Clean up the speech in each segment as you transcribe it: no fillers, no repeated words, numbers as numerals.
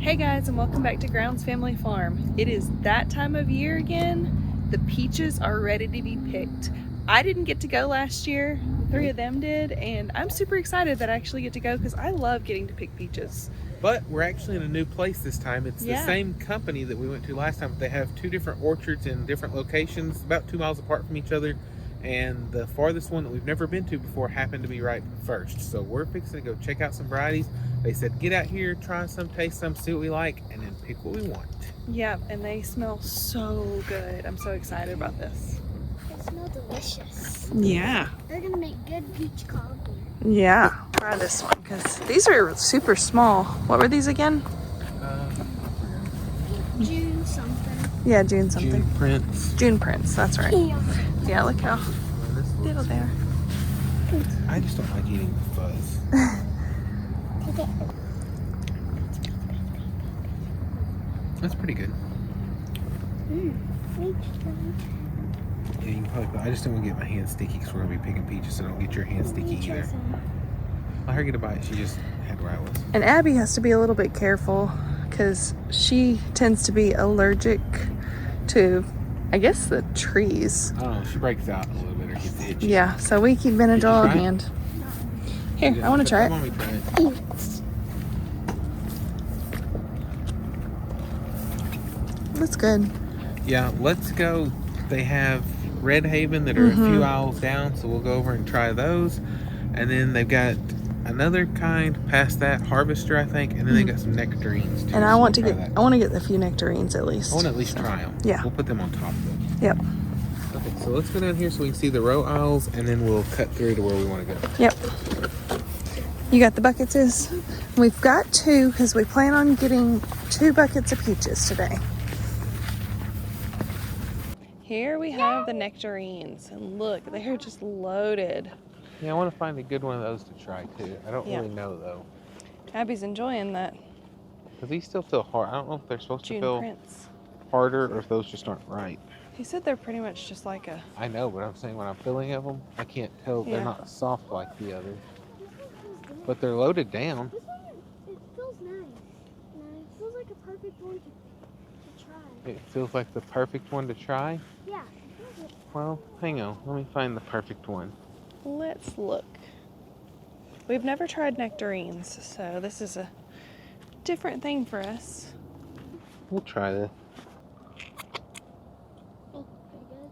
Hey guys, and welcome back to Grounds Family Farm. It is that time of year again. The peaches are ready to be picked. I didn't get to go last year, the three of them did, and I'm super excited that I actually get to go because I love getting to pick peaches. But we're actually in a new place this time. It's the same company that we went to last time. They have two different orchards in different locations, about 2 miles apart from each other. And the farthest one that we've never been to before happened to be right first. So we're fixing to go check out some varieties. They said, get out here, try some, taste some, see what we like, and then pick what we want. Yeah, and they smell so good. I'm so excited about this. They smell delicious. Yeah. They're gonna make good peach cobbler. Yeah, try this one because these are super small. What were these again? June something. Yeah, June something. June Prince. June Prince, that's right. Yeah, look how little they are. I just don't like eating the fuzz. Okay. That's pretty good. Yeah, you can probably, I just don't want to get my hands sticky because we're going to be picking peaches, so don't get your hands sticky either. Let her get a bite. She just had where I was. And Abby has to be a little bit careful because she tends to be allergic to, I guess, the trees. Oh, she breaks out a little bit or gets itchy. Yeah, so we keep Benadryl in hand. Here, I want to try it. Let me try it. That's good. Yeah, let's go. They have Red Haven that are a few aisles down, so we'll go over and try those. And then they've got another kind past that, Harvester, I think, and then they got some nectarines too. And I so want to we'll get, try that. I want to get a few nectarines at least. I want to at least try them. Yeah. We'll put them on top though. Yep. Okay, so let's go down here so we can see the row aisles, and then we'll cut through to where we want to go. Yep. You got the buckets? We've got two because we plan on getting 2 buckets of peaches today. Here we have the nectarines, and look, they're just loaded. Yeah, I want to find a good one of those to try too. I don't Yeah. really know though, Abby's enjoying that. because these still feel hard. I don't know if they're supposed to June feel Prince. harder or if those just aren't right. He said they're pretty much just like a... I know, but I'm saying when I'm feeling of them, I can't tell. Yeah. They're not soft like the others, but they're loaded down. This one, it feels nice. It feels like a perfect one to try. It feels like the perfect one to try. Yeah. Well, hang on. Let me find the perfect one. Let's look. We've never tried nectarines, so this is a different thing for us. We'll try this. Oh, pretty good.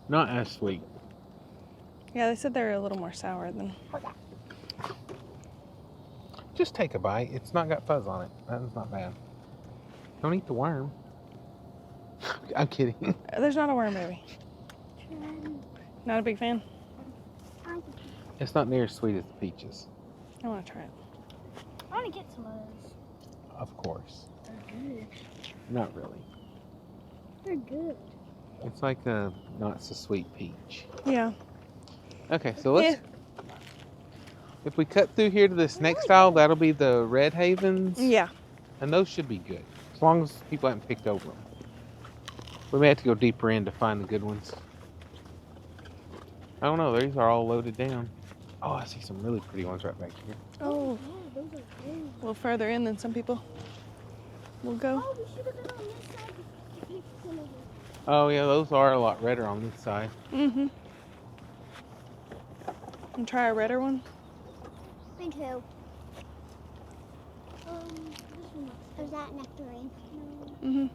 Not as sweet. Yeah, they said they're a little more sour than... Just take a bite. It's not got fuzz on it. That's not bad. Don't eat the worm. I'm kidding. There's not a worm, baby. Not a big fan? It's not near as sweet as the peaches. I want to try it. I want to get some of those. Of course. They're good. Not really. They're good. It's like a not so sweet peach. Yeah. Okay, so let's... If we cut through here to this next aisle, that'll be the Red Havens. Yeah. And those should be good. As long as people haven't picked over them. We may have to go deeper in to find the good ones. I don't know. These are all loaded down. Oh, I see some really pretty ones right back here. Oh, Yeah, those are good. a little further in than some people will go. Oh, we should have been on this side to pick some of them. Oh, yeah, those are a lot redder on this side. Mm-hmm. And try a redder one? I think so. This one. Is that nectarine? No. Mm-hmm.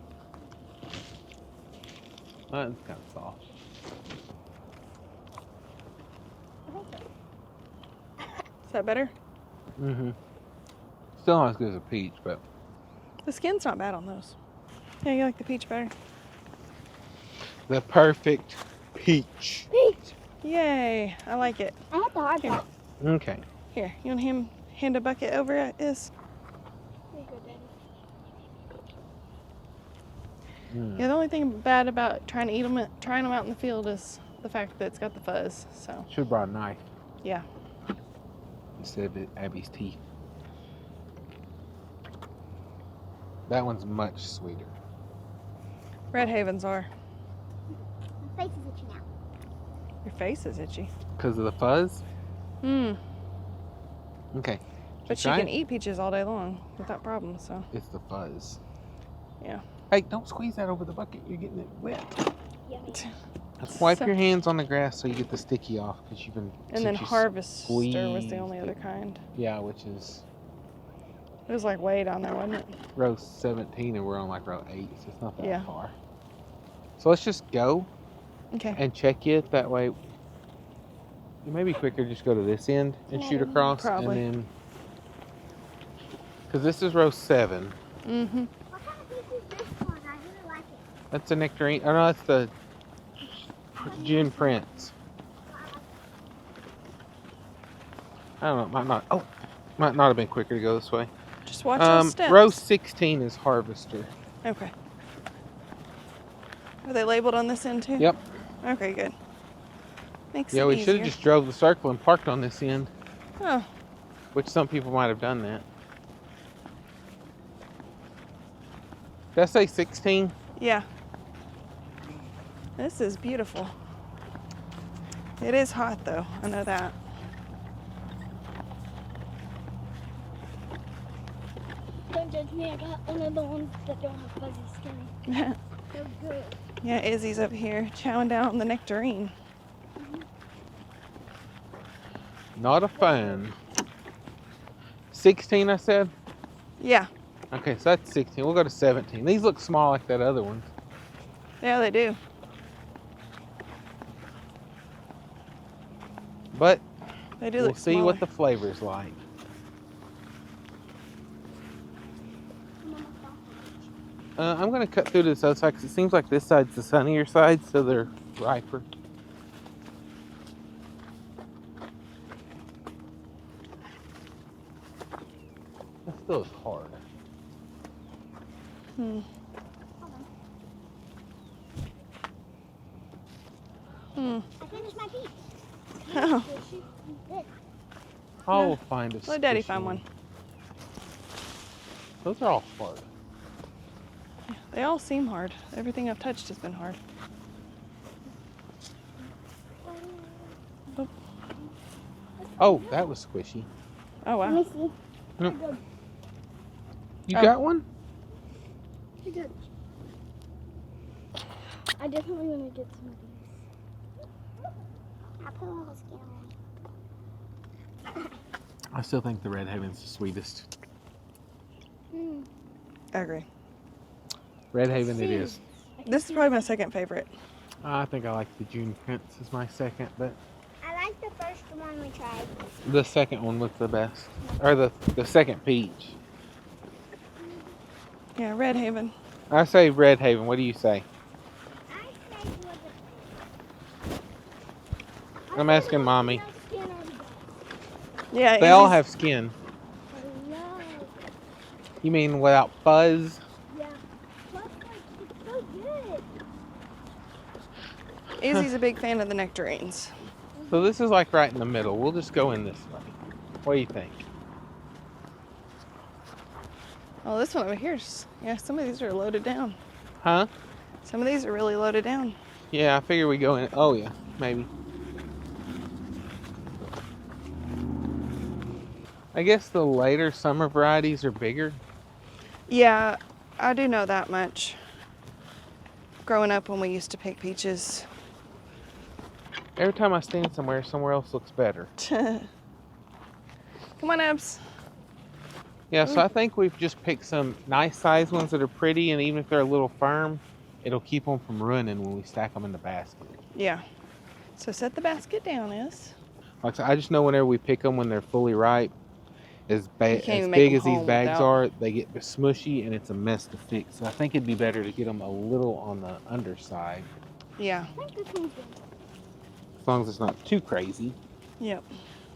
That's kind of soft. Is that better? Mm-hmm. Still not as good as a peach, but... The skin's not bad on those. Yeah, you like the peach better? The perfect peach. Peach! Yay! I like it. I had the hard Here. part. Okay. Here, you want him hand a bucket over at Is? Here you go, Daddy. Yeah, the only thing bad about trying them out in the field is the fact that it's got the fuzz. So Should have brought a knife yeah. instead of Abby's teeth. That one's much sweeter. Red Havens are. My face is itchy now. Your face is itchy. Because of the fuzz? Hmm. Okay. But she can eat peaches all day long without problem, so. It's the fuzz. Yeah. Hey, don't squeeze that over the bucket. You're getting it wet. Yummy. Wipe your hands on the grass so you get the sticky off, because you've been. And then Harvester was the only other kind. Yeah, which is. It was like way down there, wasn't it? Row 17, and we're on like row 8, so it's not that Yeah. far. So let's just go Okay. and check it. That way, it may be quicker just go to this end and shoot across. Probably. And then. Because this is row 7. Mm-hmm. What kind of piece is this one? I really like it. That's a nectarine. Oh, no, that's the June Prince. I don't know. Might not have been quicker to go this way. Just watch your steps. Row 16 is Harvester. Okay. Are they labeled on this end too? Yep. Okay, good. Makes it Yeah, we easier. should have just drove the circle and parked on this end. Oh. Which some people might have done that. Did I say 16? Yeah. This is beautiful. It is hot though. I know that. Don't judge me. I got one of the ones that don't have fuzzy skin. They're good. Yeah, Izzy's up here chowing down on the nectarine. Not a fan. 16, I said? Yeah. Okay, so that's 16. We'll go to 17. These look small like that other one. Yeah, they do. But They do we'll look see smaller. what the flavor's like. I'm going to cut through to this other side because it seems like this side's the sunnier side, so they're riper. That still is hard. Hmm. Hmm. I finished my piece. Oh. I'll find a Let Daddy squishy find one. Those are all hard. They all seem hard. Everything I've touched has been hard. Oh, that was squishy. Oh, Let wow. me see. Nope. They're good. You Oh. got one? They're good. I definitely want to get some of these. I put a little skin on. I still think the Red Haven's the sweetest. I agree. Red Haven it is. This is probably my second favorite. I think I like the June Prince as my second, but I like the first one we tried. the second one was the best. Or the second peach. Yeah, Red Haven. I say Red Haven. What do you say? I say it was I'm asking Mommy. skin on the back. Yeah, They all Izzy's- have skin. Hello. You mean without fuzz? Yeah. Plus, like, it's so good. Izzy's a big fan of the nectarines. So this is like right in the middle. We'll just go in this way. What do you think? Oh, this one over here's, yeah, some of these are loaded down. Huh? Some of these are really loaded down. Yeah, I figure we go in. Oh yeah, maybe. I guess the later summer varieties are bigger. Yeah, I do know that much. Growing up when we used to pick peaches. Every time I stand somewhere, somewhere else looks better. Come on, Abs. Yeah, so I think we've just picked some nice sized ones that are pretty, and even if they're a little firm, it'll keep them from ruining when we stack them in the basket. Yeah. So set the basket down, Is. Like I said, I just know whenever we pick them when they're fully ripe, as can't even make big them as these home bags without- are, they get smushy and it's a mess to fix. So I think it'd be better to get them a little on the underside, Yeah. I think this one's good. as long as it's not too crazy. Yep.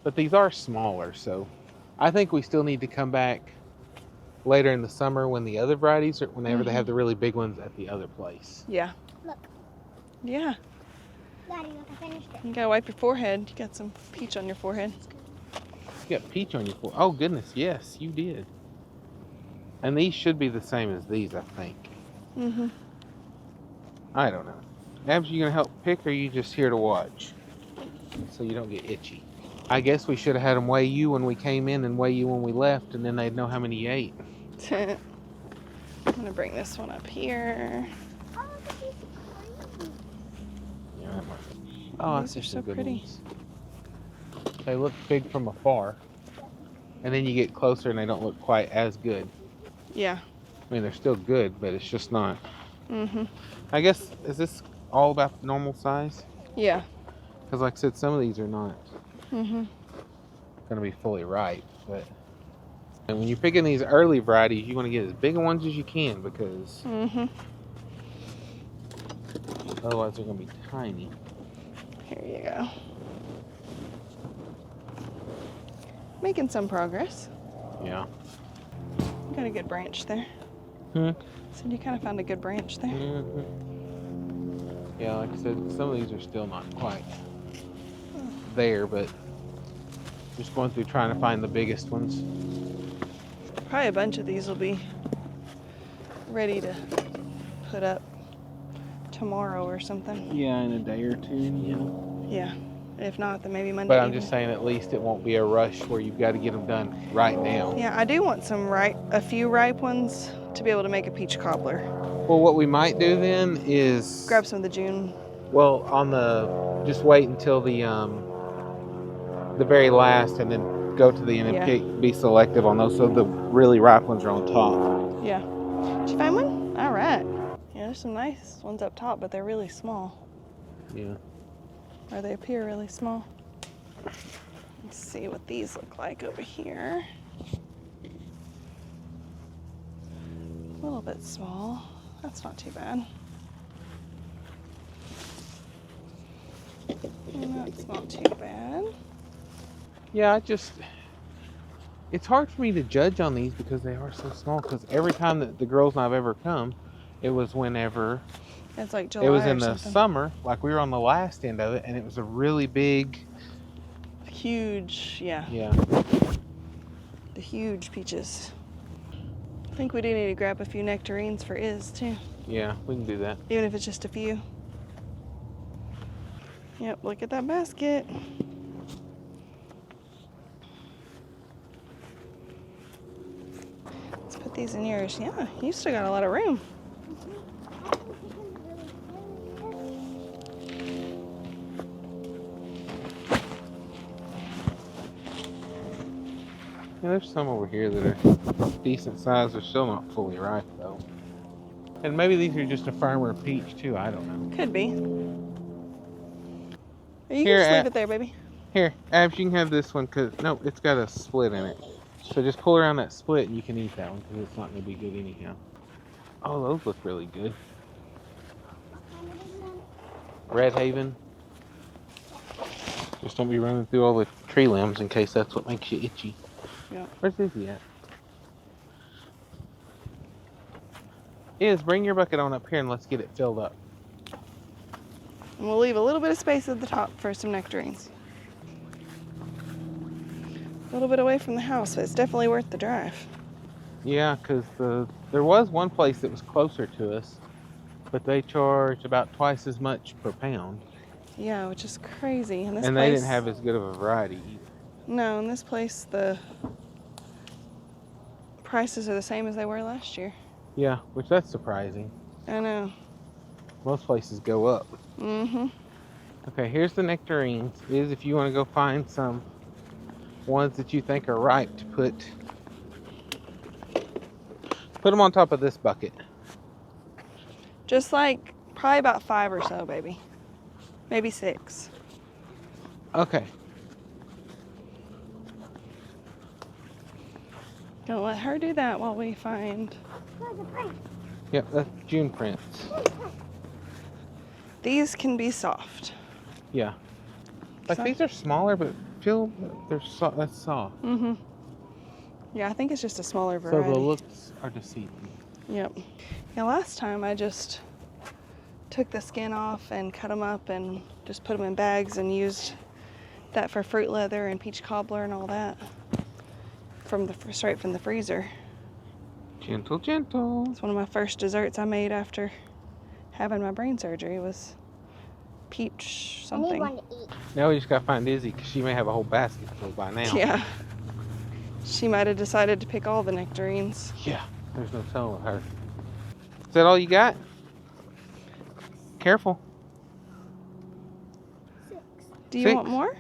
But these are smaller, so I think we still need to come back later in the summer when the other varieties, or whenever they have the really big ones at the other place. Yeah. Look. Yeah. Daddy, look, I finished it. You gotta wipe your forehead. You got some peach on your forehead. You got peach on your foot. Oh goodness, yes, you did. And these should be the same as these, I think. Mm-hmm. I don't know. Abs, you gonna help pick, or are you just here to watch? So you don't get itchy. I guess we should have had them weigh you when we came in and weigh you when we left, and then they'd know how many you ate. I'm gonna bring this one up here. Oh, look at these crazy. Yeah. Oh, These are so pretty. They look big from afar, and then you get closer and they don't look quite as good. Yeah. I mean, they're still good, but it's just not. Mhm. I guess, is this all about normal size? Yeah. Because like I said, some of these are not Mhm. going to be fully ripe. But and when you're picking these early varieties, you want to get as big ones as you can, because Mhm. otherwise they're going to be tiny. Here you go. Making some progress. Yeah. Got a good branch there. Hmm. So you kind of found a good branch there. Mm-hmm. Yeah, like I said, some of these are still not quite there, but just going through trying to find the biggest ones. Probably a bunch of these will be ready to put up tomorrow or something. Yeah, in a day or two. Yeah. Yeah. If not, then maybe Monday. But I'm just saying, at least it won't be a rush where you've got to get them done right now. Yeah, I do want a few ripe ones to be able to make a peach cobbler. Well, what we might do then is Grab some of the June. well, just wait until the very last, and then go to the end and be selective on those, so the really ripe ones are on top. Yeah. Did you find one? All right. Yeah, there's some nice ones up top, but they're really small. Yeah. Or they appear really small. Let's see what these look like over here. A little bit small. That's not too bad. That's not too bad. Yeah, it's hard for me to judge on these because they are so small. Because every time that the girls and I've ever come, it was whenever. It's like July. It was in or the something. summer, like we were on the last end of it, and it was a really big. Huge, yeah. Yeah. The huge peaches. I think we do need to grab a few nectarines for Iz too. Yeah, we can do that. Even if it's just a few. Yep, look at that basket. Let's put these in yours. Yeah, you still got a lot of room. Yeah, there's some over here that are decent size. They're still not fully ripe though. And maybe these are just a farmer peach too. I don't know. Could be. Or you Here, can just leave it there, baby. Here, Abs, you can have this one because no, it's got a split in it. So just pull around that split and you can eat that one because it's not going to be good anyhow. Oh, those look really good. Red Haven. Just don't be running through all the tree limbs in case that's what makes you itchy. Yeah. Where's Izzy at? Bring your bucket on up here and let's get it filled up. And we'll leave a little bit of space at the top for some nectarines. A little bit away from the house, but it's definitely worth the drive. Yeah, because there was one place that was closer to us, but they charged about twice as much per pound. Yeah, which is crazy. And they didn't have as good of a variety either. No, in this place the prices are the same as they were last year. Yeah, which that's surprising. I know. Most places go up. Mm-hmm. Okay, here's the nectarines. If you want to go find some ones that you think are ripe to put them on top of this bucket. Just like probably about 5 or so, baby. Maybe 6. Okay. Gonna let her do that while we find. Yep, that's June prints. These can be soft. Yeah. Like these are smaller, but feel that's soft. Mm-hmm. Yeah, I think it's just a smaller variety. So the looks are deceiving. Yep. Yeah, last time I just took the skin off and cut them up and just put them in bags and used that for fruit leather and peach cobbler and all that straight from the freezer. Gentle, gentle. It's one of my first desserts I made after having my brain surgery was peach I something. need one to eat. Now we just gotta find Izzy because she may have a whole basket full by now. Yeah. She might have decided to pick all the nectarines. Yeah. There's no telling with her. Is that all you got? Careful. 6. Do you 6. want more?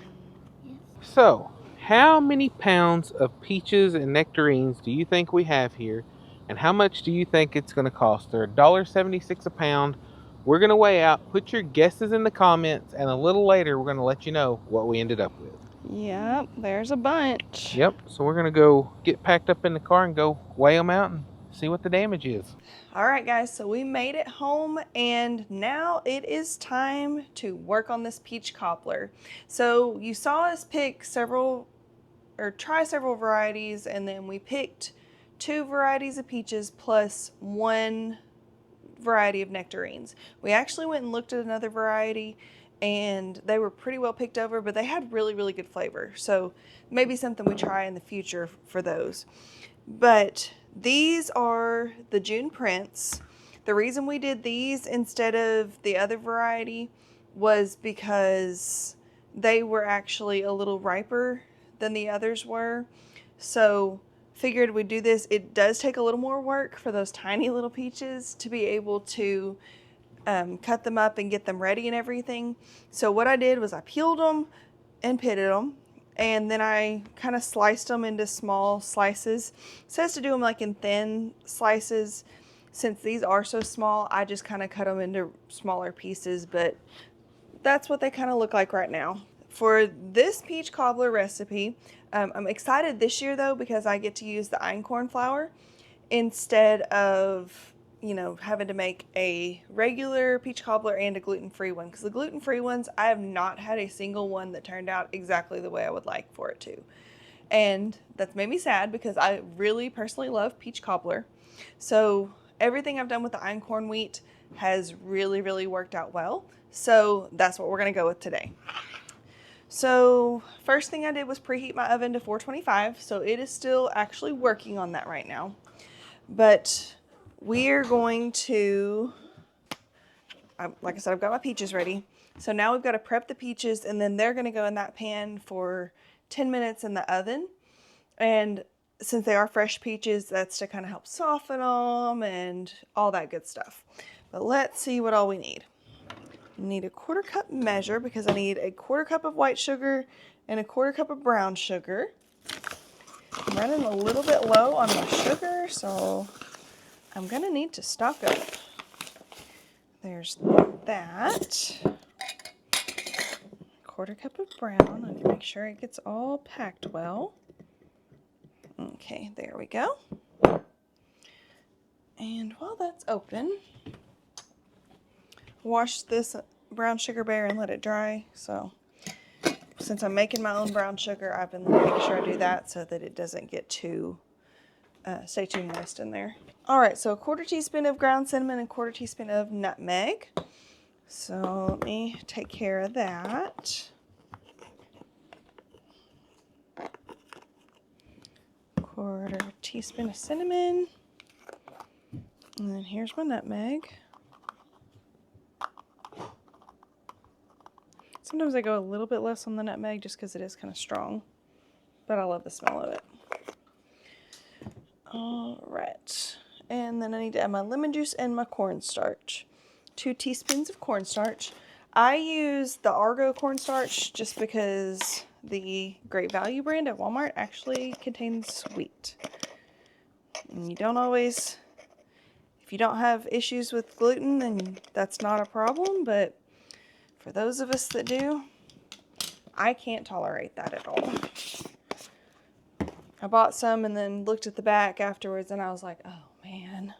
Yes. So, how many pounds of peaches and nectarines do you think we have here? And how much do you think it's going to cost? They're $1.76 a pound. We're going to weigh out. Put your guesses in the comments, and a little later we're going to let you know what we ended up with. Yep, there's a bunch. Yep, so we're going to go get packed up in the car and go weigh them out and see what the damage is. All right, guys, so we made it home, and now it is time to work on this peach cobbler. So you saw us pick try several varieties, and then we picked 2 varieties of peaches plus 1 variety of nectarines. We actually went and looked at another variety, and they were pretty well picked over, but they had really, really good flavor. So maybe something we try in the future for those. But these are the June Prince. The reason we did these instead of the other variety was because they were actually a little riper than the others were. So figured we'd do this. It does take a little more work for those tiny little peaches to be able to cut them up and get them ready and everything. So what I did was I peeled them and pitted them, and then I kind of sliced them into small slices. It says to do them like in thin slices. Since these are so small, I just kind of cut them into smaller pieces, but that's what they kind of look like right now. For this peach cobbler recipe, I'm excited this year though because I get to use the einkorn flour instead of, you know, having to make a regular peach cobbler and a gluten-free one. Because the gluten-free ones, I have not had a single one that turned out exactly the way I would like for it to. And that's made me sad because I really personally love peach cobbler. So everything I've done with the einkorn wheat has really, really worked out well. So that's what we're gonna go with today. So first thing I did was preheat my oven to 425. So it is still actually working on that right now. But we're going to, like I said, I've got my peaches ready. So now we've got to prep the peaches, and then they're going to go in that pan for 10 minutes in the oven. And since they are fresh peaches, that's to kind of help soften them and all that good stuff. But let's see what all we need. I need a 1/4 cup measure because I need a 1/4 cup of white sugar and a 1/4 cup of brown sugar. I'm running a little bit low on my sugar, so I'm going to need to stock up. There's that. 1/4 cup of brown. I need to make sure it gets all packed well. Okay, there we go. And while that's open, wash this brown sugar bare and let it dry. So since I'm making my own brown sugar, I've been making sure I do that so that it doesn't get stay too moist in there. All right, so a 1/4 teaspoon of ground cinnamon and 1/4 teaspoon of nutmeg. So let me take care of that. 1/4 teaspoon of cinnamon. And then here's my nutmeg. Sometimes I go a little bit less on the nutmeg just because it is kind of strong, but I love the smell of it. All right, and then I need to add my lemon juice and my cornstarch. 2 teaspoons of cornstarch. I use the Argo cornstarch just because the Great Value brand at Walmart actually contains wheat. And you don't always, if you don't have issues with gluten, then that's not a problem, but for those of us that do, I can't tolerate that at all. I bought some and then looked at the back afterwards and I was like, oh man.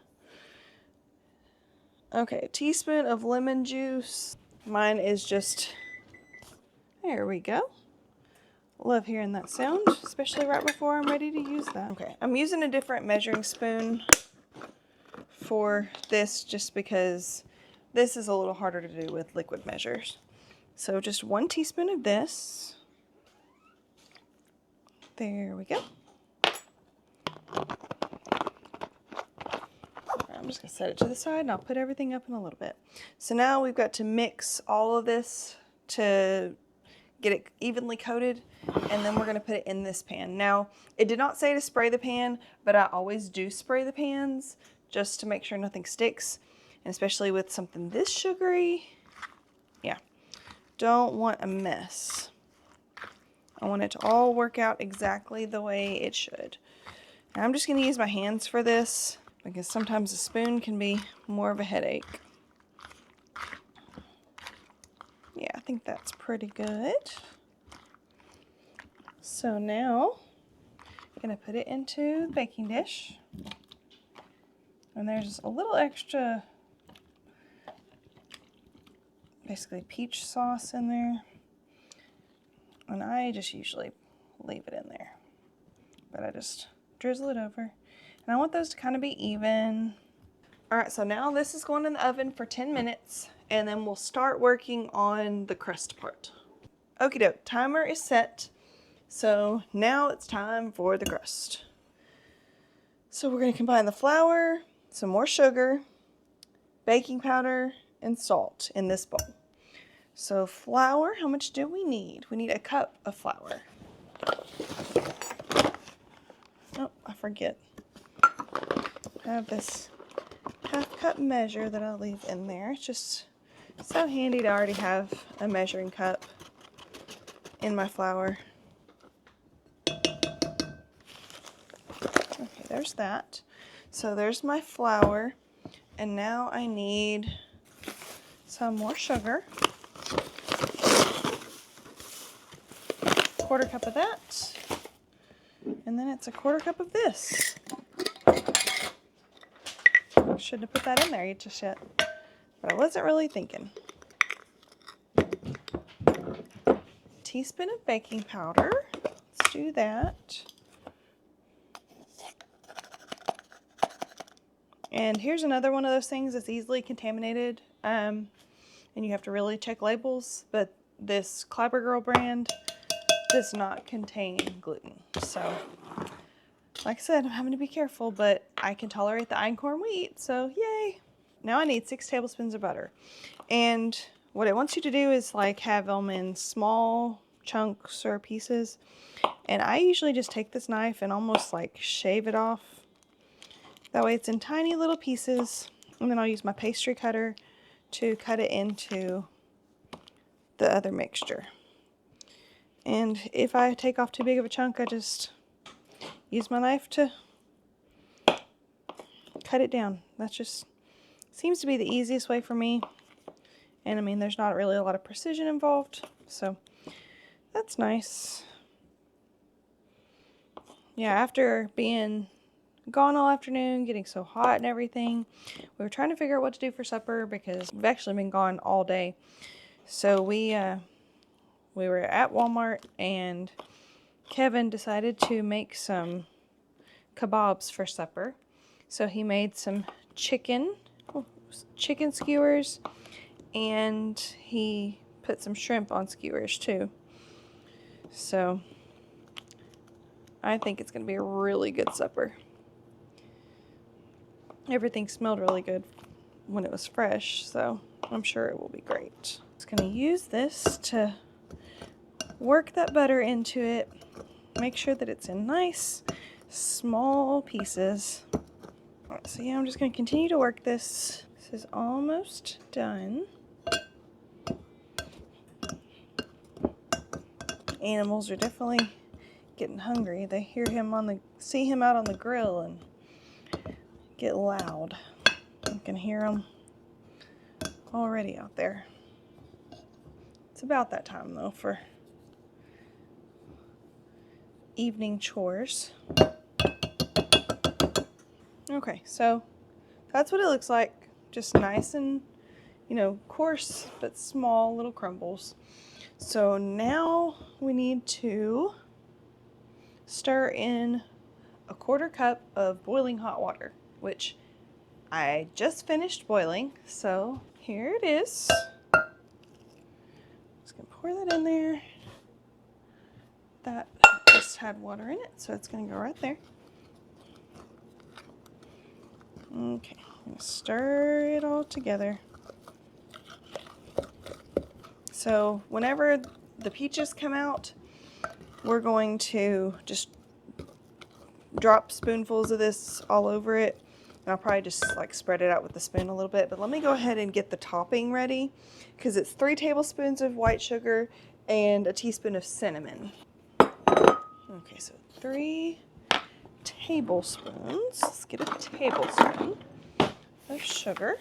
Okay, a teaspoon of lemon juice. Mine is just, there we go. Love hearing that sound, especially right before I'm ready to use that. Okay, I'm using a different measuring spoon for this just because this is a little harder to do with liquid measures. So just 1 teaspoon of this. There we go. I'm just gonna set it to the side and I'll put everything up in a little bit. So now we've got to mix all of this to get it evenly coated, and then we're gonna put it in this pan. Now, it did not say to spray the pan, but I always do spray the pans just to make sure nothing sticks, and especially with something this sugary, yeah, don't want a mess. I want it to all work out exactly the way it should. Now I'm just gonna use my hands for this because sometimes a spoon can be more of a headache. Yeah, I think that's pretty good. So now I'm gonna put it into the baking dish. And there's a little extra, basically peach sauce in there. And I just usually leave it in there. But I just drizzle it over. And I want those to kind of be even. All right, so now this is going in the oven for 10 minutes. And then we'll start working on the crust part. Okie doke, timer is set. So now it's time for the crust. So we're going to combine the flour, some more sugar, baking powder, and salt in this bowl. So flour, how much do we need? We need a cup of flour. Oh, I forget. I have this half cup measure that I'll leave in there. It's just so handy to already have a measuring cup in my flour. Okay, there's that. So there's my flour, and now I need some more sugar. 1/4 cup of that, and then it's a 1/4 cup of this. Shouldn't have put that in there just yet, but I wasn't really thinking. Teaspoon of baking powder. Let's do that. And here's another one of those things that's easily contaminated, and you have to really check labels, but this Clabber Girl brand does not contain gluten. So, like I said, I'm having to be careful, but I can tolerate the einkorn wheat, so yay. Now I need 6 tablespoons of butter. And what it wants you to do is like have them in small chunks or pieces. And I usually just take this knife and almost like shave it off. That way it's in tiny little pieces, and then I'll use my pastry cutter to cut it into the other mixture. And if I take off too big of a chunk, I just use my knife to cut it down. That just seems to be the easiest way for me. And I mean, there's not really a lot of precision involved, so that's nice. Yeah, after being gone all afternoon, getting so hot and everything, we were trying to figure out what to do for supper because we've actually been gone all day. So we were at Walmart, and Kevin decided to make some kebabs for supper. So he made some chicken skewers, and he put some shrimp on skewers too. So I think it's going to be a really good supper. Everything smelled really good when it was fresh, so I'm sure it will be great. Just going to use this to work that butter into it. Make sure that it's in nice, small pieces. All right, so yeah, I'm just going to continue to work this. This is almost done. Animals are definitely getting hungry. They see him out on the grill and get loud. I can hear them already out there. It's about that time though for evening chores. Okay, so that's what it looks like. Just nice and, coarse but small little crumbles. So now we need to stir in a 1/4 cup of boiling hot water, which I just finished boiling. So here it is. Just gonna pour that in there. That just had water in it, so it's gonna go right there. Okay, I'm going to stir it all together. So whenever the peaches come out, we're going to just drop spoonfuls of this all over it. And I'll probably just like spread it out with the spoon a little bit. But let me go ahead and get the topping ready, because it's 3 tablespoons of white sugar and a teaspoon of cinnamon. Okay, so 3 tablespoons. Let's get a tablespoon of sugar.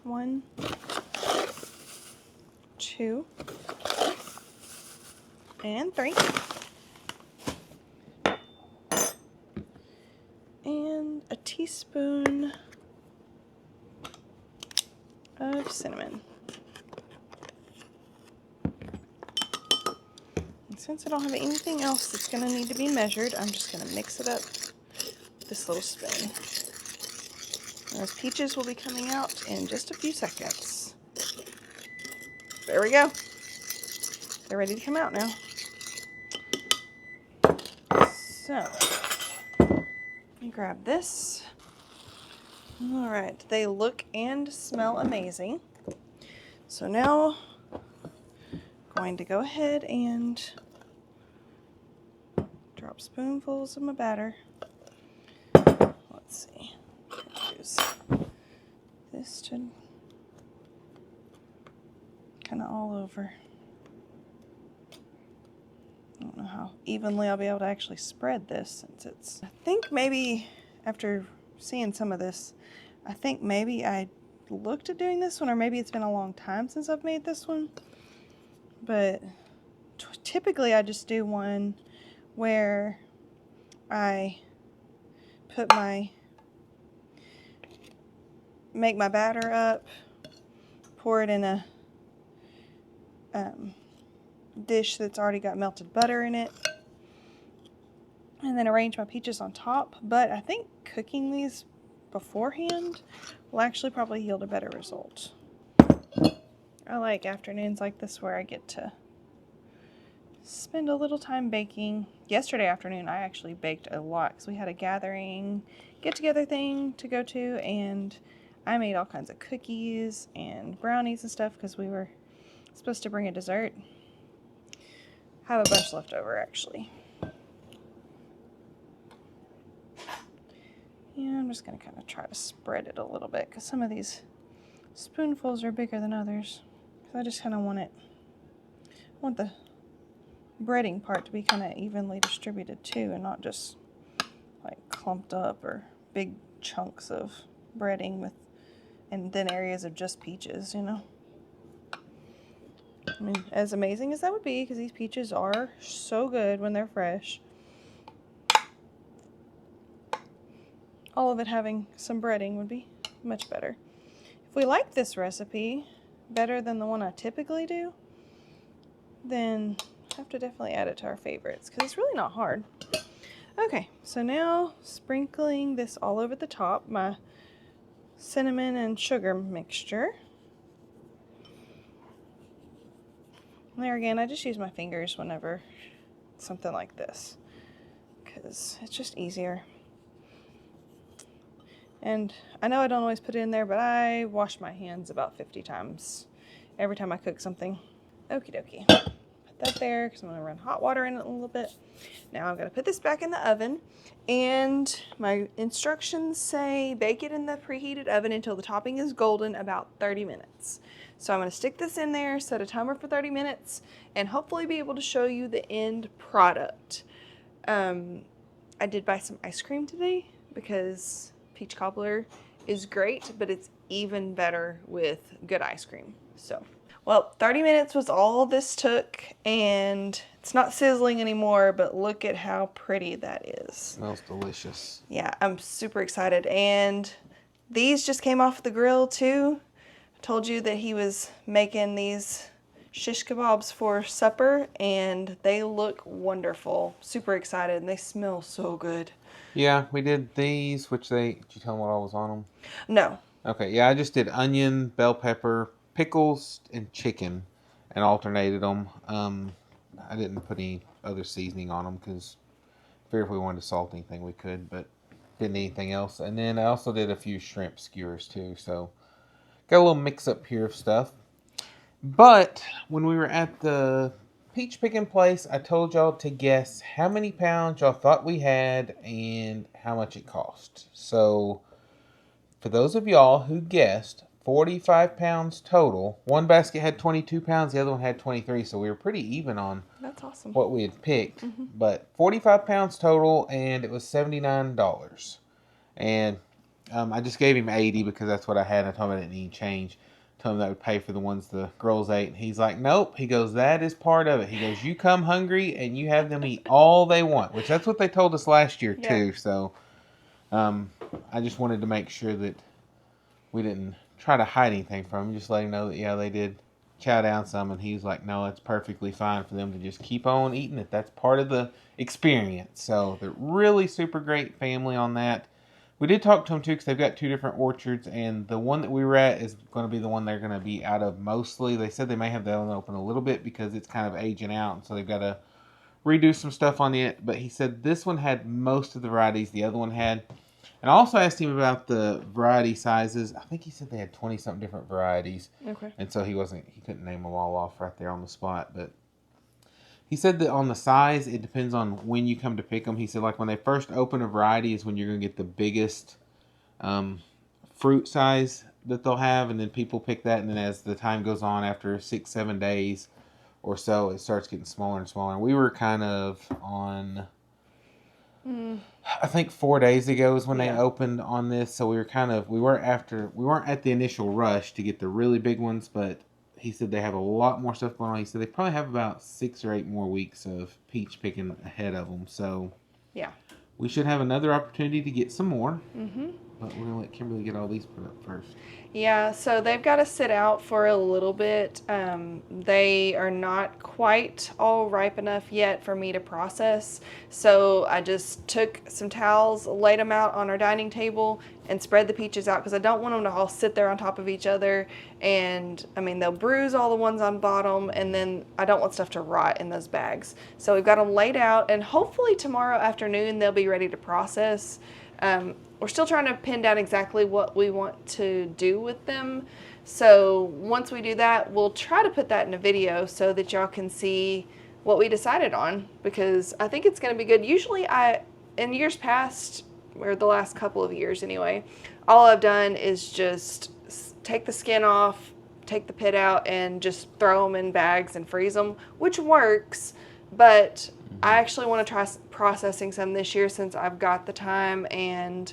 1, 2, and 3. And a teaspoon of cinnamon. And since I don't have anything else that's going to need to be measured, I'm just going to mix it up with this little spoon. And those peaches will be coming out in just a few seconds. There we go. They're ready to come out now. So, let me grab this. All right, they look and smell amazing. So now, I'm going to go ahead and drop spoonfuls of my batter. Let's see. Use this to kind of all over. I don't know how evenly I'll be able to actually spread this, since it's... I think maybe after seeing some of this, I think maybe I looked at doing this one, or maybe it's been a long time since I've made this one. But typically I just do one where I put make my batter up, pour it in a dish that's already got melted butter in it, and then arrange my peaches on top. But I think cooking these beforehand will actually probably yield a better result. I like afternoons like this where I get to spend a little time baking. Yesterday afternoon I actually baked a lot because we had a gathering, get-together thing to go to, and I made all kinds of cookies and brownies and stuff because we were supposed to bring a dessert. I have a bunch left over actually. Yeah, I'm just going to kind of try to spread it a little bit because some of these spoonfuls are bigger than others. So I just kind of want the breading part to be kind of evenly distributed too, and not just like clumped up or big chunks of breading with, and then areas of just peaches, you know. I mean, as amazing as that would be, because these peaches are so good when they're fresh, all of it having some breading would be much better. If we like this recipe better than the one I typically do, then I have to definitely add it to our favorites, because it's really not hard. Okay, so now sprinkling this all over the top, my cinnamon and sugar mixture. And there again, I just use my fingers whenever something like this, because it's just easier. And I know I don't always put it in there, but I wash my hands about 50 times every time I cook something. Okie dokie. Put that there because I'm going to run hot water in it a little bit. Now I'm going to put this back in the oven, and my instructions say bake it in the preheated oven until the topping is golden, about 30 minutes. So I'm going to stick this in there, set a timer for 30 minutes, and hopefully be able to show you the end product. I did buy some ice cream today because peach cobbler is great, but it's even better with good ice cream. So, well, 30 minutes was all this took, and it's not sizzling anymore, but look at how pretty that is. Smells delicious. Yeah, I'm super excited. And these just came off the grill too. I told you that he was making these shish kebabs for supper, and they look wonderful. Super excited, and they smell so good. Yeah, we did these, did you tell them what all was on them? No. Okay, yeah, I just did onion, bell pepper, pickles, and chicken, and alternated them. I didn't put any other seasoning on them because figured if we wanted to salt anything, we could, but didn't need anything else. And then I also did a few shrimp skewers too, so got a little mix up here of stuff. But when we were at the peach picking place, I told y'all to guess how many pounds y'all thought we had and how much it cost. So for those of y'all who guessed, 45 pounds total. One basket had 22 pounds, the other one had 23, so we were pretty even on That's awesome. what we had picked. But 45 pounds total, and it was $79. And I just gave him 80 because that's what I had. I told him I didn't need change. Told him that would pay for the ones the girls ate. And he's like, nope. He goes, that is part of it. He goes, you come hungry and you have them eat all they want, which that's what they told us last year too. So I just wanted to make sure that we didn't try to hide anything from him. Just let him know that, yeah, they did chow down some. And he was like, no, it's perfectly fine for them to just keep on eating it. That's part of the experience. So they're really super great family on that. We did talk to them too because they've got 2 different orchards, and the one that we were at is going to be the one they're going to be out of mostly. They said they may have that one open a little bit because it's kind of aging out, and so they've got to redo some stuff on it. But he said this one had most of the varieties the other one had. And I also asked him about the variety sizes. I think he said they had 20-something different varieties. Okay. And so he couldn't name them all off right there on the spot, but he said that on the size, it depends on when you come to pick them. He said, like, when they first open a variety is when you're going to get the biggest fruit size that they'll have. And then people pick that. And then as the time goes on, after 6-7 days or so, it starts getting smaller and smaller. And we were kind of on, I think 4 days ago is when they opened on this. So we weren't at the initial rush to get the really big ones, but he said they have a lot more stuff going on. He said they probably have about 6 or 8 more weeks of peach picking ahead of them. So yeah, we should have another opportunity to get some more. But we're going to let Kimberly get all these put up first. Yeah, so they've got to sit out for a little bit. They are not quite all ripe enough yet for me to process. So I just took some towels, laid them out on our dining table, and spread the peaches out because I don't want them to all sit there on top of each other. And I mean, they'll bruise all the ones on bottom, and then I don't want stuff to rot in those bags. So we've got them laid out, and hopefully tomorrow afternoon they'll be ready to process. We're still trying to pin down exactly what we want to do with them. So once we do that, we'll try to put that in a video so that y'all can see what we decided on, because I think it's going to be good. Usually in years past, or the last couple of years anyway, all I've done is just take the skin off, take the pit out, and just throw them in bags and freeze them, which works. But I actually want to try processing some this year since I've got the time, and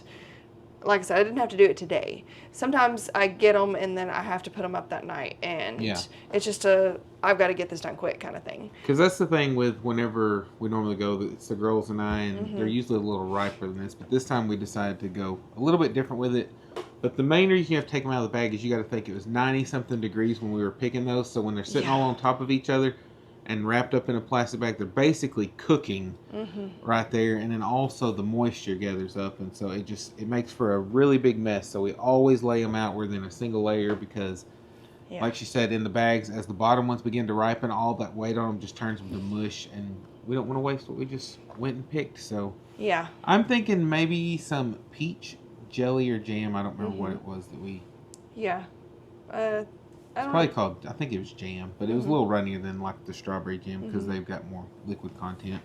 like I said, I didn't have to do it today. Sometimes I get them and then I have to put them up that night, and it's just I've got to get this done quick kind of thing. Because that's the thing with whenever we normally go, it's the girls and I, and they're usually a little riper than this, but this time we decided to go a little bit different with it. But the main reason you have to take them out of the bag is you got to think it was 90-something degrees when we were picking those, so when they're sitting all on top of each other and wrapped up in a plastic bag, they're basically cooking right there, and then also the moisture gathers up, and so it makes for a really big mess. So we always lay them out within a single layer because, like she said, in the bags, as the bottom ones begin to ripen, all that weight on them just turns them to mush, and we don't want to waste what we just went and picked. So I'm thinking maybe some peach jelly or jam. I don't remember what it was that we. It's probably called, I think it was jam, but it was a little runnier than like the strawberry jam because they've got more liquid content.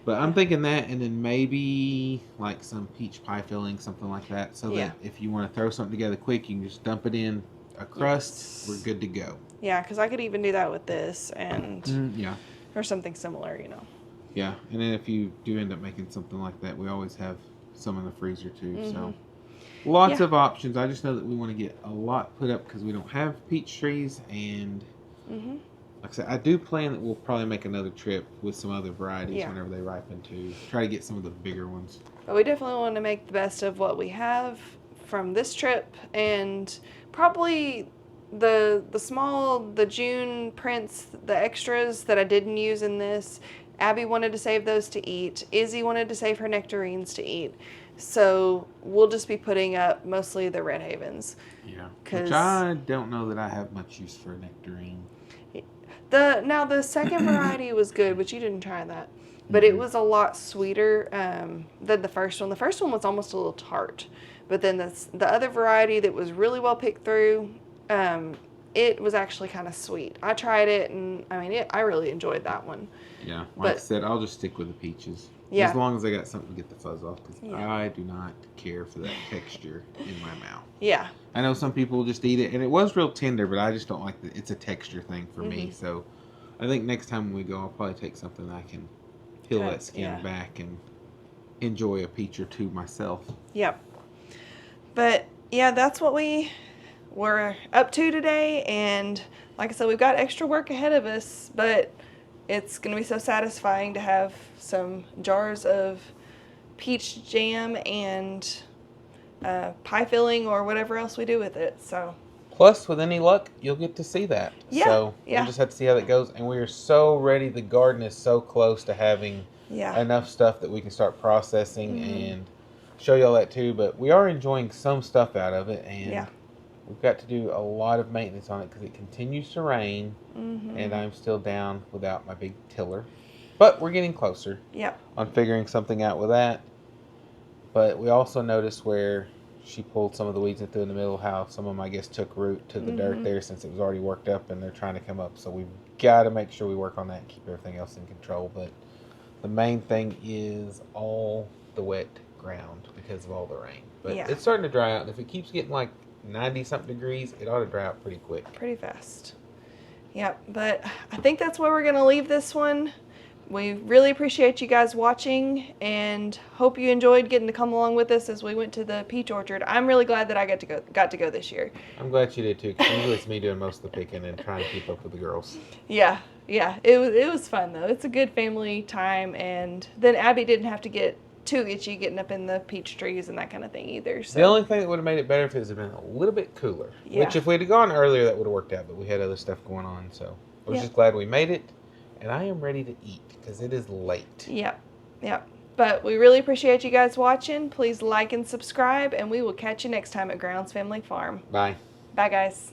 But I'm thinking that, and then maybe like some peach pie filling, something like that, so that if you want to throw something together quick, you can just dump it in a crust. We're good to go. Yeah, because I could even do that with this, and or something similar, you know. Yeah, and then if you do end up making something like that, we always have some in the freezer too, so. Lots of options. I just know that we want to get a lot put up because we don't have peach trees, and like I said, I do plan that we'll probably make another trip with some other varieties whenever they ripen too. Try to get some of the bigger ones. But we definitely want to make the best of what we have from this trip, and probably the June prints, the extras that I didn't use in this. Abby wanted to save those to eat. Izzy wanted to save her nectarines to eat. So we'll just be putting up mostly the Red Havens. Yeah, which I don't know that I have much use for nectarine. The second variety was good, but you didn't try that. but it was a lot sweeter than the first one. The first one was almost a little tart, but then the other variety that was really well picked through, it was actually kind of sweet. I tried it, and I mean, I really enjoyed that one. Yeah, like I said, I'll just stick with the peaches. Yeah. As long as I got something to get the fuzz off, because Yeah. I do not care for that texture in my mouth. Yeah. I know some people just eat it, and it was real tender, but I just don't like it's a texture thing for me. So I think next time when we go, I'll probably take something that I can peel that skin back and enjoy a peach or two myself. Yep. But yeah, that's what we were up to today, and like I said, we've got extra work ahead of us, but it's going to be so satisfying to have some jars of peach jam and pie filling or whatever else we do with it. So plus, with any luck, you'll get to see that. Yeah, So yeah. we'll just have to see how that goes. And we are so ready. The garden is so close to having enough stuff that we can start processing and show y'all that too. But we are enjoying some stuff out of it, and we've got to do a lot of maintenance on it because it continues to rain, and I'm still down without my big tiller. But we're getting closer on figuring something out with that. But we also noticed where she pulled some of the weeds and threw in the middle, how some of them, I guess, took root to the dirt there since it was already worked up and they're trying to come up. So we've got to make sure we work on that and keep everything else in control. But the main thing is all the wet ground because of all the rain. But it's starting to dry out. And if it keeps getting like 90-something degrees, it ought to dry out pretty quick. Pretty fast. Yep, but I think that's where we're going to leave this one. We really appreciate you guys watching and hope you enjoyed getting to come along with us as we went to the peach orchard. I'm really glad that I got to go this year. I'm glad you did too, because usually it's me doing most of the picking and trying to keep up with the girls. Yeah, it was fun though. It's a good family time, and then Abby didn't have to get too itchy getting up in the peach trees and that kind of thing either. So. The only thing that would have made it better if it had been a little bit cooler. Which if we'd have gone earlier, that would have worked out, but we had other stuff going on, so I was just glad we made it. And I am ready to eat because it is late. Yep. But we really appreciate you guys watching. Please like and subscribe, and we will catch you next time at Grounds Family Farm. Bye. Bye, guys.